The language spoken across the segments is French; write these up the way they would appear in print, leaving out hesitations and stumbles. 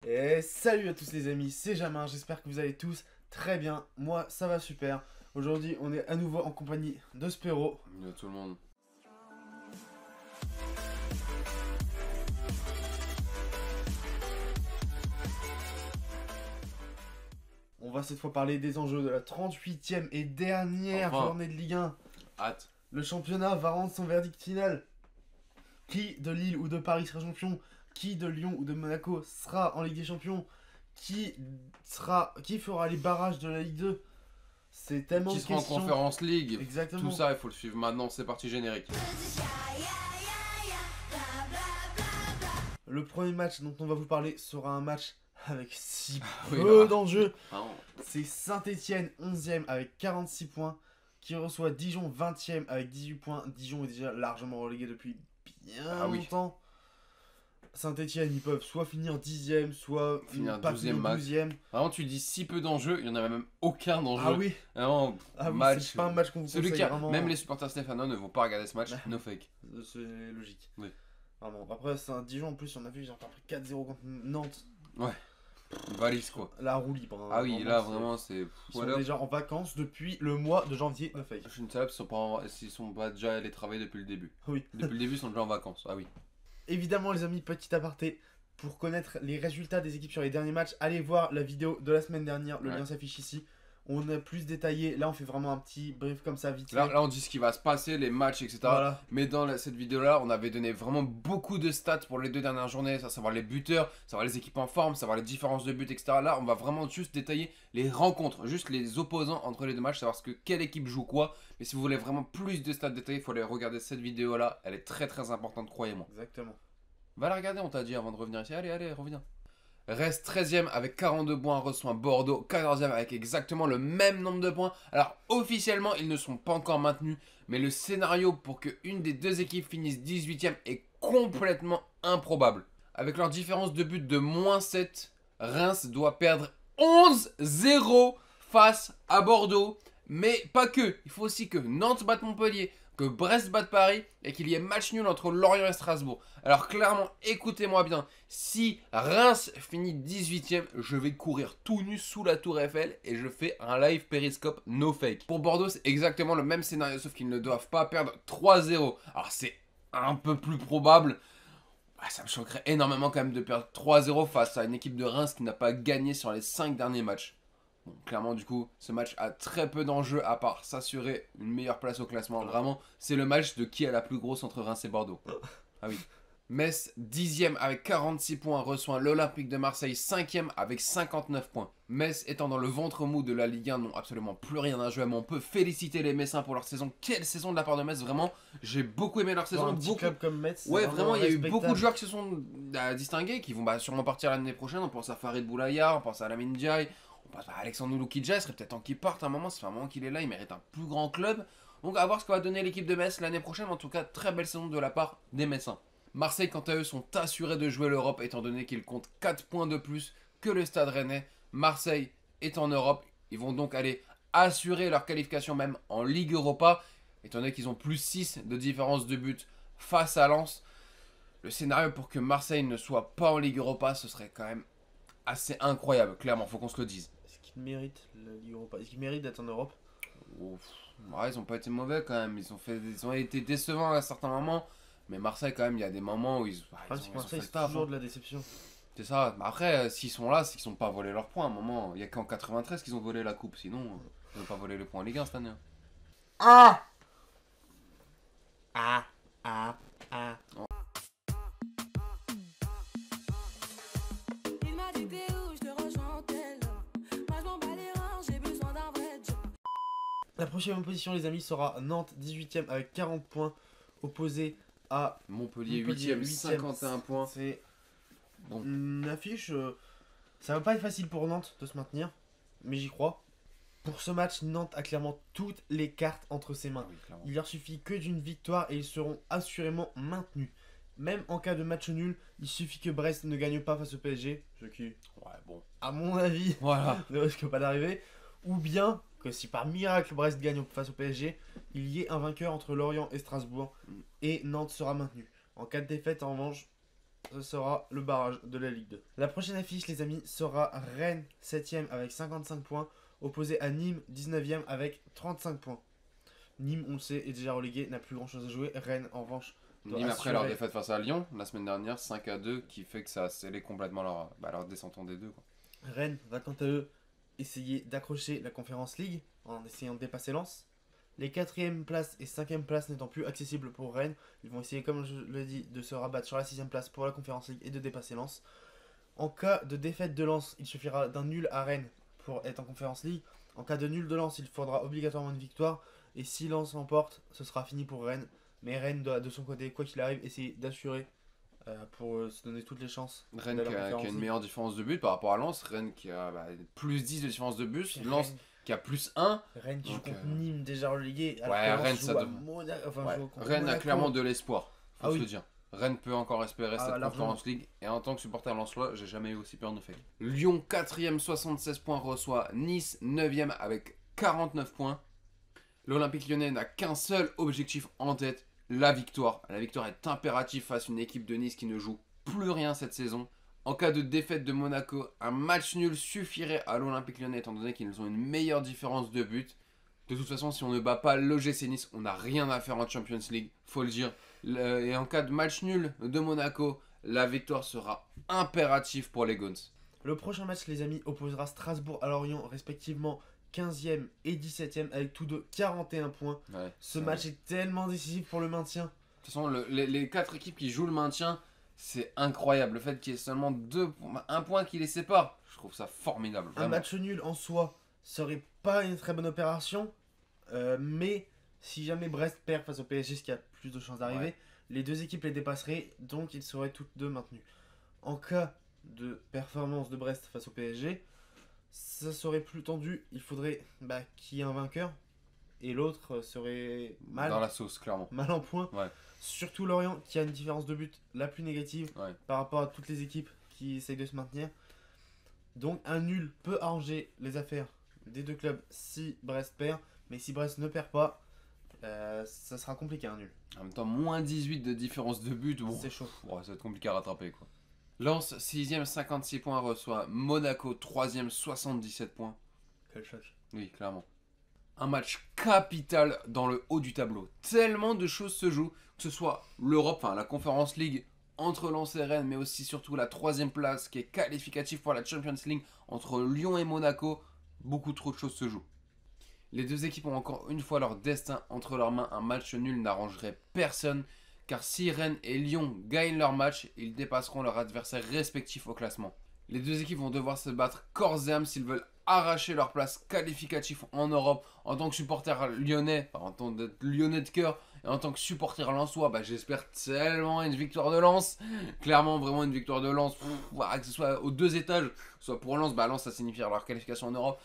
Et salut à tous les amis, c'est Jamin, j'espère que vous allez tous très bien, moi ça va super. Aujourd'hui on est à nouveau en compagnie de Spéro. Yo tout le monde. On va cette fois parler des enjeux de la 38e et dernière Enfin. journée de Ligue 1. Hâte. Le championnat va rendre son verdict final. Qui de Lille ou de Paris sera champion? Qui de Lyon ou de Monaco sera en Ligue des Champions? Qui fera les barrages de la Ligue 2? C'est tellement Qui de sera en questions. Conférence League. Exactement. Tout ça, il faut le suivre maintenant. C'est parti, générique. Le premier match dont on va vous parler sera un match avec si oui, peu ah. d'enjeux. Ah, C'est Saint-Etienne 11e avec 46 points qui reçoit Dijon 20e avec 18 points. Dijon est déjà largement relégué depuis bien oui. longtemps. Saint-Etienne, ils peuvent soit finir 10e, soit Finir pas 12e finir max. 12e. Vraiment, tu dis si peu d'enjeux, il n'y en avait même aucun d'enjeu. Ah oui, Vraiment, ah oui, match. c'est pas un match qu'on vous Celui conseille qui a... vraiment. Même les supporters stéphanois ne vont pas regarder ce match. Ouais. No fake. C'est logique. Oui. Vraiment. Après, c'est un Dijon en plus, on a vu, ils ont pris 4-0 contre Nantes. Une valise quoi. La roue libre. Hein. Ah oui, là vraiment c'est. Ils sont Voilà. déjà en vacances depuis le mois de janvier. No fake. Je ne sais pas s'ils sont pas déjà allés travailler depuis le début. Oui. Depuis le début, ils sont déjà en vacances. Ah oui. Évidemment les amis, petit aparté, pour connaître les résultats des équipes sur les derniers matchs, allez voir la vidéo de la semaine dernière, le Ouais. lien s'affiche ici. On a plus détaillé, là on fait vraiment un petit brief comme ça vite fait. Là, on dit ce qui va se passer, les matchs, etc. Voilà. Mais dans cette vidéo-là, on avait donné vraiment beaucoup de stats pour les 2 dernières journées, à savoir les buteurs, savoir les équipes en forme, savoir les différences de buts, etc. Là, on va vraiment juste détailler les rencontres, juste les opposants entre les deux matchs, savoir quelle équipe joue quoi. Mais si vous voulez vraiment plus de stats détaillés, il faut aller regarder cette vidéo-là. Elle est très très importante, croyez-moi. Exactement. Va la regarder, on t'a dit avant de revenir ici. Allez, reviens. Reste 13ème avec 42 points, reçoit Bordeaux, 14ème avec exactement le même nombre de points. Alors officiellement ils ne sont pas encore maintenus, mais le scénario pour qu'une des deux équipes finisse 18ème est complètement improbable. Avec leur différence de but de -7, Reims doit perdre 11-0 face à Bordeaux. Mais pas que, il faut aussi que Nantes batte Montpellier, que Brest batte Paris et qu'il y ait match nul entre Lorient et Strasbourg. Alors clairement, écoutez-moi bien, si Reims finit 18ème, je vais courir tout nu sous la tour Eiffel et je fais un live périscope no fake. Pour Bordeaux, c'est exactement le même scénario, sauf qu'ils ne doivent pas perdre 3-0. Alors c'est un peu plus probable. Ça me choquerait énormément quand même de perdre 3-0 face à une équipe de Reims qui n'a pas gagné sur les 5 derniers matchs. Bon, clairement, du coup, ce match a très peu d'enjeux à part s'assurer une meilleure place au classement. Vraiment, c'est le match de qui a la plus grosse entre Reims et Bordeaux. Ah oui. Metz, 10ème avec 46 points, reçoit l'Olympique de Marseille, 5ème avec 59 points. Metz étant dans le ventre mou de la Ligue 1, n'ont absolument plus rien à jouer, mais on peut féliciter les Messins pour leur saison. Quelle saison de la part de Metz, vraiment. J'ai beaucoup aimé leur saison. Dans un petit club comme Metz. Ouais, vraiment, il y a eu respectable. beaucoup de joueurs qui se sont distingués, qui vont sûrement partir l'année prochaine. On pense à Farid Boulaya, on pense à Lamine Ndiaye. On passe par Alexandre Loukidja, il serait peut-être temps qu'il parte à un moment, ça fait un moment qu'il est là, il mérite un plus grand club. Donc à voir ce que va donner l'équipe de Metz l'année prochaine, en tout cas très belle saison de la part des Messins. Marseille quant à eux sont assurés de jouer l'Europe étant donné qu'ils comptent 4 points de plus que le Stade Rennais. Marseille est en Europe, ils vont donc aller assurer leur qualification même en Ligue Europa, étant donné qu'ils ont plus 6 de différence de but face à Lens. Le scénario pour que Marseille ne soit pas en Ligue Europa, ce serait quand même assez incroyable, clairement, faut qu'on se le dise. Est-ce qu'ils méritent la Ligue Europa? Est-ce qu'ils méritent d'être en Europe? Ouf. Ouais, ils ont pas été mauvais quand même, ils ont été décevants à certains moments, mais Marseille quand même, il y a des moments où ils ont fait Marseille, le c'est taf. toujours de la déception. C'est ça, après, s'ils sont là, c'est qu'ils n'ont pas volé leurs points à un moment. Il y a qu'en 93 qu'ils ont volé la coupe, sinon, ils n'ont pas volé les points en Ligue 1 cette année. Ah. Il m'a dit t'es où, je te rejoins en tel. Moi je m'en bats les reins, j'ai besoin d'un vrai job. La prochaine position les amis sera Nantes 18ème avec 40 points, opposé à Montpellier Montpellier, 8ème, 51 points. C'est Bon. une affiche, ça va pas être facile pour Nantes de se maintenir, mais j'y crois. Pour ce match, Nantes a clairement toutes les cartes entre ses mains. Oui, clairement. Il leur suffit que d'une victoire et ils seront assurément maintenus. Même en cas de match nul, il suffit que Brest ne gagne pas face au PSG, ce qui, Ouais, bon. à mon avis, Voilà. ne risque pas d'arriver. Ou bien que si par miracle Brest gagne face au PSG, il y ait un vainqueur entre Lorient et Strasbourg et Nantes sera maintenu. En cas de défaite, en revanche, ce sera le barrage de la Ligue 2. La prochaine affiche, les amis, sera Rennes 7ème avec 55 points, opposé à Nîmes 19ème avec 35 points. Nîmes, on le sait, est déjà relégué, n'a plus grand chose à jouer. Rennes, en revanche, doit Nîmes après leur assurer. défaite face à Lyon la semaine dernière, 5-2, qui fait que ça a scellé complètement leur descente en D2. Quoi. Rennes va quant à eux essayer d'accrocher la Conference League en essayant de dépasser Lens. Les 4ème places et 5ème places n'étant plus accessibles pour Rennes, ils vont essayer, comme je l'ai dit, de se rabattre sur la 6ème place pour la Conference League et de dépasser Lens. En cas de défaite de Lens, il suffira d'un nul à Rennes pour être en Conference League. En cas de nul de Lens, il faudra obligatoirement une victoire. Et si Lens l'emporte, ce sera fini pour Rennes. Mais Rennes doit de son côté, quoi qu'il arrive, essayer d'assurer pour se donner toutes les chances. Rennes d'aller en qui a Conference une League. meilleure différence de but par rapport à Lens. Rennes qui a plus 10 de différence de but. Puis Lens qui a plus 1. Rennes qui joue Donc, contre Nîmes déjà relégué. alors ouais, que Lens Rennes, joue ça à doit- enfin, joue contre Rennes a Monaco. clairement de l'espoir, faut Ah se oui. le dire. Rennes peut encore espérer Ah, cette largement. Conference League. Et en tant que supporter lensois, j'ai jamais eu aussi peur de fake. Lyon 4ème, 76 points, reçoit Nice 9ème avec 49 points. L'Olympique lyonnais n'a qu'un seul objectif en tête, la victoire. La victoire est impérative face à une équipe de Nice qui ne joue plus rien cette saison. En cas de défaite de Monaco, un match nul suffirait à l'Olympique lyonnais étant donné qu'ils ont une meilleure différence de but. De toute façon, si on ne bat pas l'OGC Nice, on n'a rien à faire en Champions League, faut le dire. Et en cas de match nul de Monaco, la victoire sera impérative pour les Guns. Le prochain match, les amis, opposera Strasbourg à Lorient, respectivement 15ème et 17ème, avec tous deux 41 points. Ouais, Ce match est tellement décisif pour le maintien. De toute façon, les 4 équipes qui jouent le maintien, c'est incroyable. Le fait qu'il y ait seulement un point qui les sépare, je trouve ça formidable. Un Vraiment. match nul en soi serait pas une très bonne opération, mais si jamais Brest perd face au PSG, ce qui a plus de chances d'arriver, Ouais. les deux équipes les dépasseraient, donc ils seraient toutes deux maintenus. En cas de performance de Brest face au PSG, ça serait plus tendu, il faudrait qu'il y ait un vainqueur, et l'autre serait Dans la sauce, clairement. mal en point. Ouais. Surtout Lorient qui a une différence de but la plus négative Ouais. par rapport à toutes les équipes qui essayent de se maintenir. Donc un nul peut arranger les affaires des deux clubs si Brest perd, mais si Brest ne perd pas, ça sera compliqué un nul. En même temps, moins 18 de différence de but, bon, C'est chaud. ouais, ça va être compliqué à rattraper, quoi. Lens 6ème 56 points reçoit Monaco 3ème 77 points. Quel choc. Oui, clairement. Un match capital dans le haut du tableau. Tellement de choses se jouent, que ce soit l'Europe, enfin la Conference League entre Lens et Rennes, mais aussi surtout la 3ème place qui est qualificative pour la Champions League entre Lyon et Monaco. Beaucoup trop de choses se jouent. Les deux équipes ont encore une fois leur destin entre leurs mains. Un match nul n'arrangerait personne, car si Rennes et Lyon gagnent leur match, ils dépasseront leurs adversaires respectifs au classement. Les deux équipes vont devoir se battre corps et âme s'ils veulent arracher leur place qualificative en Europe. En tant que supporter lyonnais, enfin, en tant que lyonnais de cœur, et en tant que supporter lensois, j'espère tellement une victoire de Lens. Clairement, vraiment une victoire de Lens, que ce soit aux deux étages, soit pour Lens, Lens ça signifie leur qualification en Europe.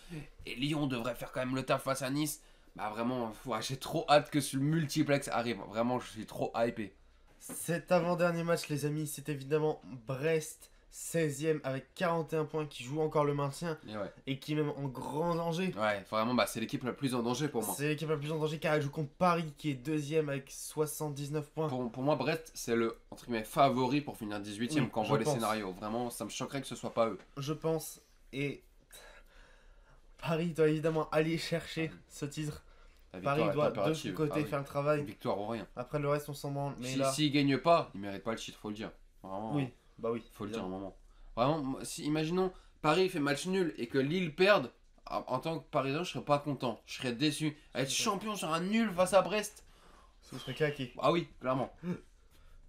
Et Lyon devrait faire quand même le taf face à Nice. Vraiment, j'ai trop hâte que ce multiplex arrive. Vraiment, je suis trop hypé. Cet avant-dernier match, les amis, c'est évidemment Brest 16ème avec 41 points qui joue encore le maintien Et ouais, et qui est même en grand danger. vraiment, c'est l'équipe la plus en danger pour moi. C'est l'équipe la plus en danger car elle joue contre Paris qui est deuxième avec 79 points. Pour moi, Brest, c'est le entre guillemets, favori pour finir 18ème Oui, quand on je voit les pense. scénarios. Vraiment, ça me choquerait que ce soit pas eux. Je pense, et Paris doit évidemment aller chercher ce titre. La victoire Paris est doit de impérative. son côté Ah oui. faire le travail. Victoire ou rien. Après le reste, on s'en branle. Mais Si, là, s'ils gagnent pas, ils méritent pas le titre, faut le dire. Vraiment, oui, bah oui. faut le dire un évidemment. moment. Vraiment, si, imaginons, Paris fait match nul et que Lille perde, en tant que Parisien, je serais pas content. Je serais déçu. Être C'est champion sur un nul face à Brest, Ce serait claqué. ah oui, clairement.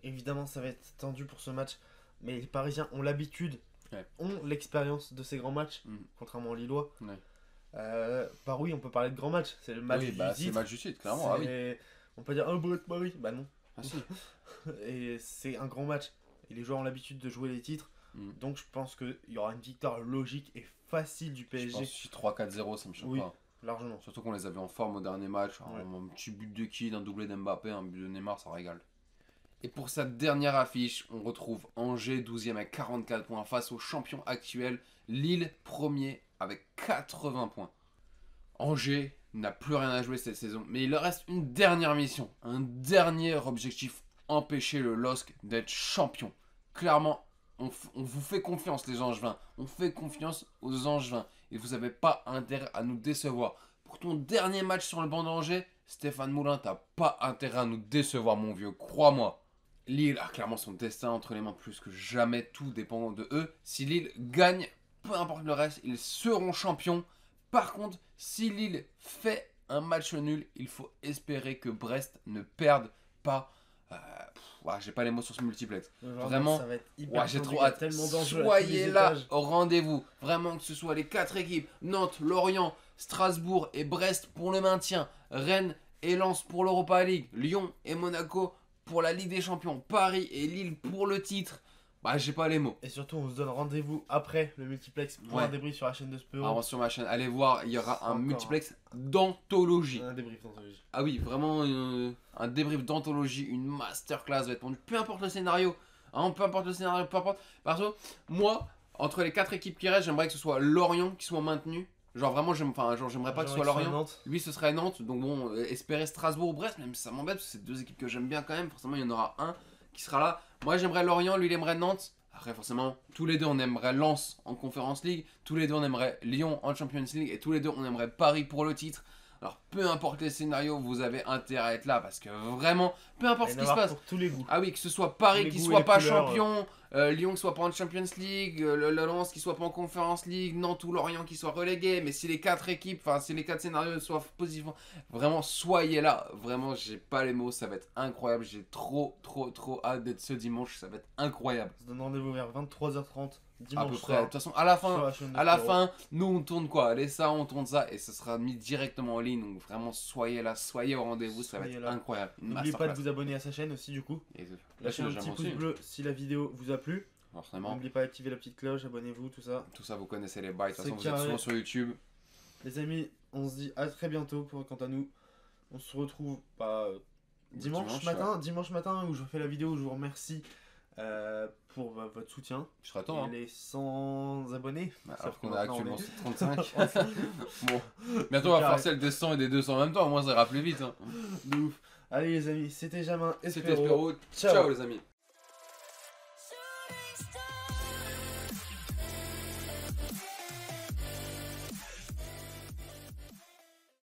Évidemment, ça va être tendu pour ce match. Mais les Parisiens ont l'habitude, Ouais. ont l'expérience de ces grands matchs, Mm. contrairement aux Lillois. Ouais. Oui, on peut parler de grands matchs. C'est le match oui, du c'est le titre. match du titre, clairement. Ah oui. On peut dire, oh, Brest-Paris. Bah non. Ah si. Et c'est un grand match. Et les joueurs ont l'habitude de jouer les titres. Mm. Donc je pense qu'il y aura une victoire logique et facile du Je PSG. pense que si 3-4-0, ça me choque Oui. pas. Largement. Surtout qu'on les avait en forme au dernier match. Ouais. Un petit but de Kid, un doublé d'Mbappé, un but de Neymar, ça régale. Et pour sa dernière affiche, on retrouve Angers 12ème avec 44 points face au champion actuel, Lille 1er avec 80 points. Angers n'a plus rien à jouer cette saison, mais il leur reste une dernière mission, un dernier objectif, empêcher le LOSC d'être champion. clairement, on vous fait confiance, les Angevins. On fait confiance aux Angevins. Et vous n'avez pas intérêt à nous décevoir. Pour ton dernier match sur le banc d'Angers, Stéphane Moulin, t'as pas intérêt à nous décevoir, mon vieux. Crois-moi. Lille a clairement son destin entre les mains plus que jamais. Tout dépend de eux. Si Lille gagne, peu importe le reste, ils seront champions. Par contre, si Lille fait un match nul, il faut espérer que Brest ne perde pas. J'ai pas les mots sur ce multiplex. Vraiment, ça va être hyper j'ai tendu, trop il y a hâte. tellement d'enjeux à tous Soyez les là étages. au rendez-vous. Vraiment, que ce soit les 4 équipes, Nantes, Lorient, Strasbourg et Brest pour le maintien, Rennes et Lens pour l'Europa League, Lyon et Monaco pour la Ligue des Champions, Paris et Lille pour le titre. J'ai pas les mots. Et surtout, on se donne rendez-vous après le multiplex pour Ouais. un débrief sur la chaîne de Spero. Alors sur ma chaîne, allez voir, il y aura un Encore. multiplex d'anthologie. Un débrief d'anthologie. Ah oui, vraiment un débrief d'anthologie, une masterclass va être pondue. Peu importe le scénario, peu importe le scénario, peu importe. Perso, moi, entre les 4 équipes qui restent, j'aimerais que ce soit Lorient qui soit maintenu. Genre vraiment, j'aimerais pas que ce soit Lorient. Nantes. Lui, ce serait Nantes. Donc bon, espérer Strasbourg ou Brest, même si ça m'embête, parce que c'est 2 équipes que j'aime bien quand même. Forcément, il y en aura un qui sera là. Moi, j'aimerais Lorient, lui, il aimerait Nantes. Après, forcément, tous les deux, on aimerait Lens en Conference League. Tous les deux, on aimerait Lyon en Champions League. Et tous les deux, on aimerait Paris pour le titre. Alors, peu importe les scénarios, vous avez intérêt à être là. Parce que vraiment, peu importe Et ce qui se Navarre passe. pour tous les goûts. Ah oui, que ce soit Paris Les qui goûts et soit les pas couleurs, champion, Lyon qui soit pas en Champions League, le Lens qui soit pas en Conference League, Nantes ou Lorient qui soit relégué, mais si les 4 équipes, enfin si les 4 scénarios soient positifs, vraiment soyez là, vraiment j'ai pas les mots, ça va être incroyable, j'ai trop hâte d'être ce dimanche, ça va être incroyable. On se donne rendez-vous vers 23h30 À dimanche peu près, de soir. toute façon à la sur fin, la chaîne de à la Spero. fin, nous on tourne quoi, allez ça, on tourne ça, et ce sera mis directement en ligne, donc vraiment soyez là, soyez au rendez-vous, ça va Soyez être là. incroyable. Une N'oubliez pas de masterclass. vous abonner à sa chaîne aussi du coup. Et Lâchez un j'aime petit pouce aussi, bleu si la vidéo vous a plu. forcément. N'oubliez pas d'activer la petite cloche, abonnez-vous, tout ça. Tout ça, vous connaissez les bails. De toute C'est façon, vous êtes carré. souvent sur YouTube. Les amis, on se dit à très bientôt quant à nous. On se retrouve dimanche matin où je fais la vidéo où je vous remercie pour votre soutien. Je serai temps. Hein. Les 100 abonnés. Alors Sauf que qu'on a maintenant, actuellement on est- 35. Bon. Bientôt, on va Carré. faire celle des 100 et des 200 en même temps. Au moins, ça ira plus vite. Hein. De ouf. Allez les amis, c'était Jamin. C'était Espero. Ciao les amis.